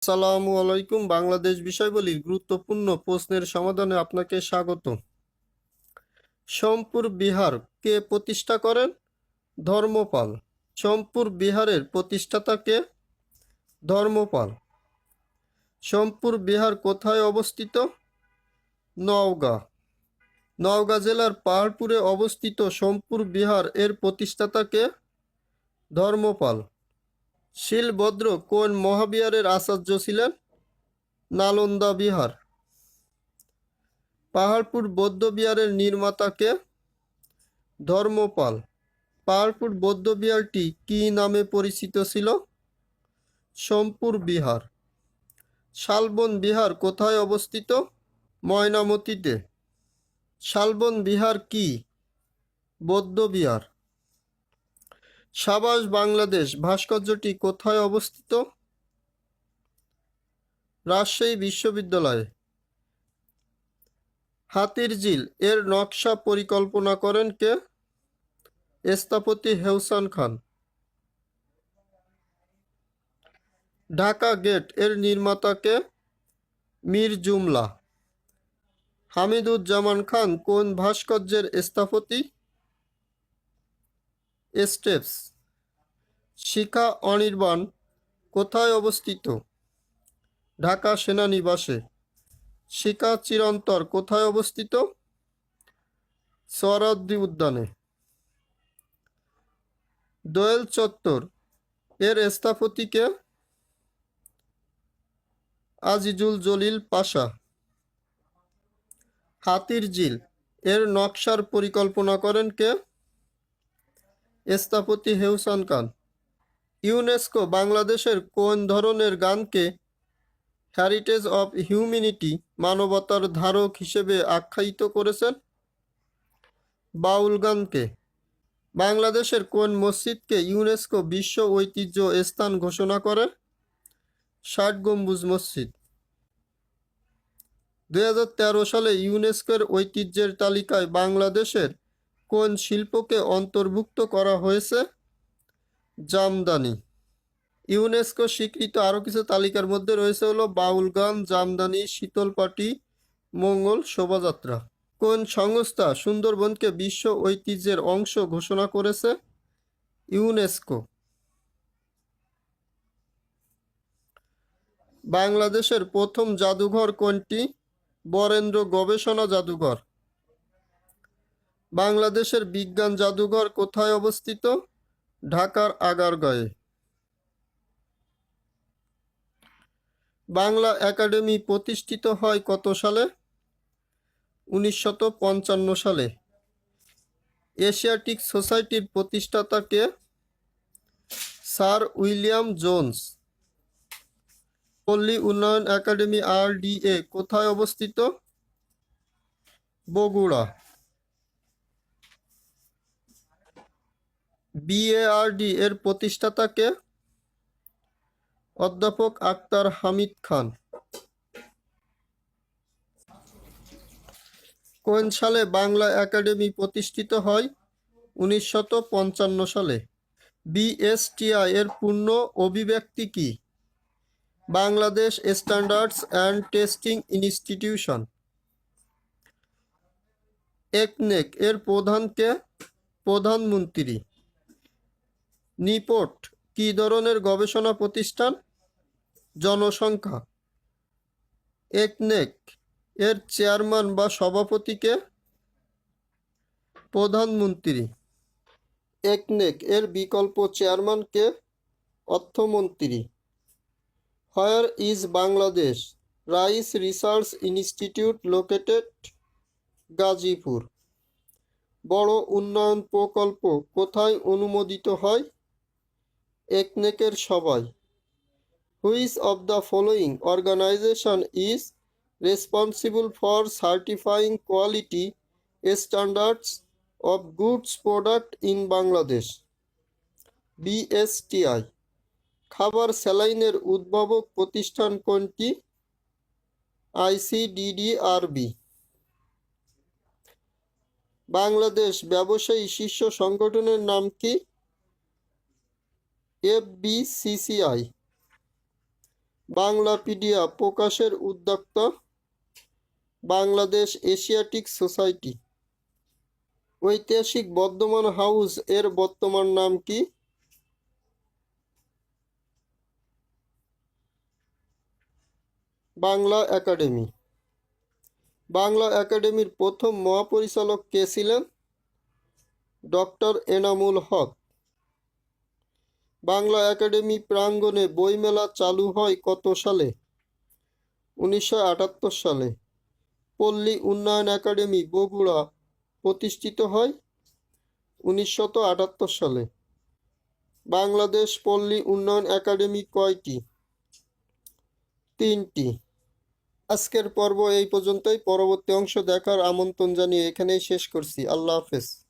আসসালামু আলাইকুম। বাংলাদেশ বিষয়বলির গুরুত্বপূর্ণ প্রশ্নের সমাধানে আপনাকে স্বাগত। সোমপুর বিহার কে প্রতিষ্ঠা করেন? ধর্মপাল। সোমপুর বিহারের প্রতিষ্ঠাতা কে? ধর্মপাল। সোমপুর বিহার কোথায় অবস্থিত? নওগাঁ। নওগাঁ জেলার পাহাড়পুরে অবস্থিত সোমপুর বিহার এর প্রতিষ্ঠাতা কে? ধর্মপাল। শিলভদ্র কোন মহাবিহারের আচার্য ছিলেন? নালন্দা বিহার। পাহাড়পুর বৌদ্ধবিহারের নির্মাতা কে? ধর্মপাল। পাহাড়পুর বৌদ্ধবিহারটি কী নামে পরিচিত ছিল? সোমপুর বিহার। শালবন বিহার কোথায় অবস্থিত? ময়নামতিতে। শালবন বিহার কি? বৌদ্ধবিহার। সাবাস বাংলাদেশ ভাস্কর্যটি কোথায় অবস্থিত? রাজশাহী বিশ্ববিদ্যালয়ে। হাতিরঝিল এর নকশা পরিকল্পনা করেন কে? স্থপতি হেউসান খান। ঢাকা গেট এর নির্মাতা কে? মীর জুমলা। হামিদুজ্জামান খান কোন ভাস্কর্যের স্থপতি? স্টেপস। শিখা অনির্বাণ কোথায় অবস্থিত? ঢাকা সেনানিবাসে। শিখা চিরন্তর কোথায় অবস্থিত? সোহরাওয়ার্দী উদ্যানে। দোয়েল চত্বর এর স্থপতি কে? আজিজুল জলিল পাশা। হাতিরঝিল এর নকশার পরিকল্পনা করেন কে? স্থপতি হেউসান খান। ইউনেস্কো বাংলাদেশের কোন ধরনের গানকে হেরিটেজ অব হিউম্যানিটি মানবতার ধারক হিসেবে আখ্যায়িত করেছেন? বাউল গানকে। বাংলাদেশের কোন মসজিদকে ইউনেস্কো বিশ্ব ঐতিহ্য স্থান ঘোষণা করে? ৬০ গম্বুজ মসজিদ। ২০১৩ সালে ইউনেস্কোর ঐতিহ্যের তালিকায় বাংলাদেশের কোন শিল্পকে অন্তর্ভুক্ত করা হয়েছে? জামদানি। ইউনেস্কো স্বীকৃত আরও কিছু তালিকার মধ্যে রয়েছে হলো বাউল গান, জামদানি, শীতলপাটি, মঙ্গল শোভাযাত্রা। কোন সংস্থা সুন্দরবনকে বিশ্ব ঐতিহ্যের অংশ ঘোষণা করেছে? ইউনেস্কো। বাংলাদেশের প্রথম জাদুঘর কোনটি? বরেন্দ্র গবেষণা জাদুঘর। বাংলাদেশের বিজ্ঞান জাদুঘর কোথায় অবস্থিত? ঢাকার আগারগাঁয়ে। বাংলা একাডেমি প্রতিষ্ঠিত হয় কত সালে? 1955 সালে। এশিয়াটিক সোসাইটির প্রতিষ্ঠাতা কে? Sir William Jones. পল্লী উন্নয়ন একাডেমি RDA কোথায় অবস্থিত? বগুড়া। BARD এর প্রতিষ্ঠাতা কে? অধ্যাপক আক্তার হামিদ খান। কোন সালে বাংলা একাডেমি প্রতিষ্ঠিত হয়? 1955 সালে। BSTI এর পূর্ণ অভিব্যক্তি কি? Bangladesh standards and testing institution. একনেক এর প্রধান কে? প্রধানমন্ত্রী। নিপোর্ট কি ধরনের গবেষণা প্রতিষ্ঠান? জনসংখ্যা। একনেক এর চেয়ারম্যান বা সভাপতি কে? প্রধানমন্ত্রী। একনেক এর বিকল্প চেয়ারম্যান কে? অর্থমন্ত্রী। Where is Bangladesh rice research institute located? Gazipur. বড় উন্নয়ন প্রকল্প কোথায় অনুমোদিত হয়? একনেকের সভায়। Which of the following organization is responsible for certifying quality standards of goods product in Bangladesh? BSTI। খাবার স্যালাইনের উদ্ভাবক প্রতিষ্ঠান কোনটি? ICDDRB। বাংলাদেশ ব্যবসায়ী শীর্ষ সংগঠনের নাম কি? FBCCI। বাংলাপিডিয়া প্রকাশের উদ্যোক্তা বাংলাদেশ এশিয়াটিক সোসাইটি। ঐতিহাসিক বর্ধমান হাউস এর বর্তমান নাম কি? বাংলা একাডেমি। বাংলা একাডেমির প্রথম মহাপরিচালক কে ছিলেন? ডক্টর এনামুল হক। বাংলা একাডেমি প্রাঙ্গণে বইমেলা চালু হয় কত সালে? 1978 সালে। পল্লী উন্নয়ন একাডেমি বগুড়া প্রতিষ্ঠিত হয় 1978 সালে। বাংলাদেশ পল্লী উন্নয়ন একাডেমি কয়টি? 3টি। আজকের পর্ব এই পর্যন্তই। পরবর্তী অংশ দেখার আমন্ত্রণ জানিয়ে এখানেই শেষ করছি। আল্লাহ হাফেজ।